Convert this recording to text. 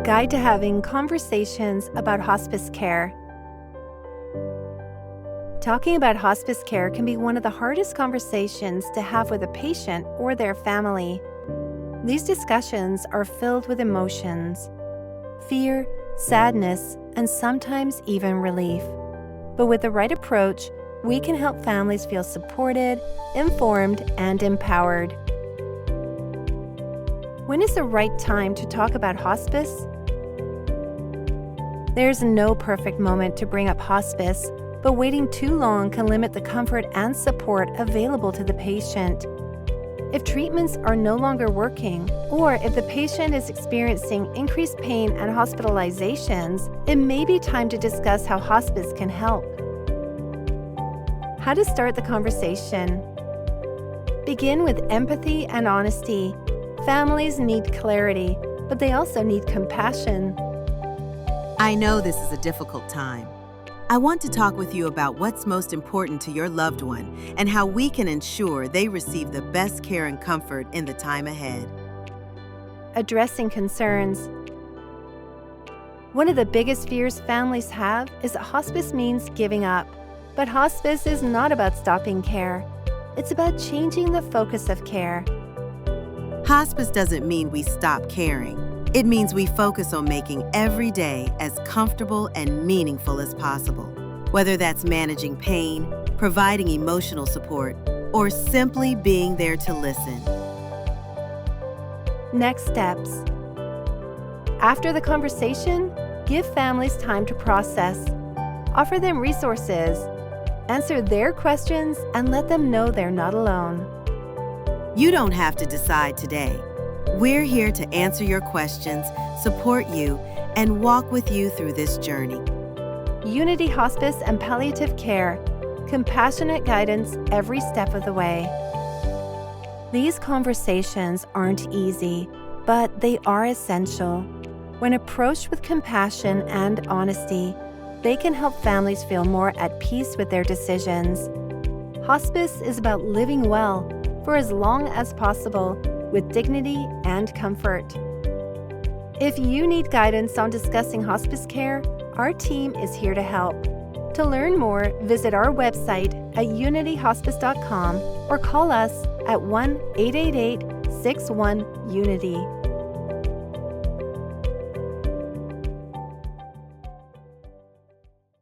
Guide to Having Conversations about Hospice Care. Talking about hospice care can be one of the hardest conversations to have with a patient or their family. These discussions are filled with emotions, fear, sadness, and sometimes even relief. But with the right approach, we can help families feel supported, informed, and empowered. When is the right time to talk about hospice? There's no perfect moment to bring up hospice, but waiting too long can limit the comfort and support available to the patient. If treatments are no longer working, or if the patient is experiencing increased pain and hospitalizations, it may be time to discuss how hospice can help. How to start the conversation. Begin with empathy and honesty. Families need clarity, but they also need compassion. I know this is a difficult time. I want to talk with you about what's most important to your loved one and how we can ensure they receive the best care and comfort in the time ahead. Addressing concerns. One of the biggest fears families have is that hospice means giving up. But hospice is not about stopping care. It's about changing the focus of care. Hospice doesn't mean we stop caring. It means we focus on making every day as comfortable and meaningful as possible. Whether that's managing pain, providing emotional support, or simply being there to listen. Next steps. After the conversation, give families time to process. Offer them resources. Answer their questions and let them know they're not alone. You don't have to decide today. We're here to answer your questions, support you, and walk with you through this journey. Unity Hospice and Palliative Care. Compassionate guidance every step of the way. These conversations aren't easy, but they are essential. When approached with compassion and honesty, they can help families feel more at peace with their decisions. Hospice is about living well for as long as possible with dignity and comfort. If you need guidance on discussing hospice care, our team is here to help. To learn more, visit our website at unityhospice.com or call us at 1-888-61-UNITY.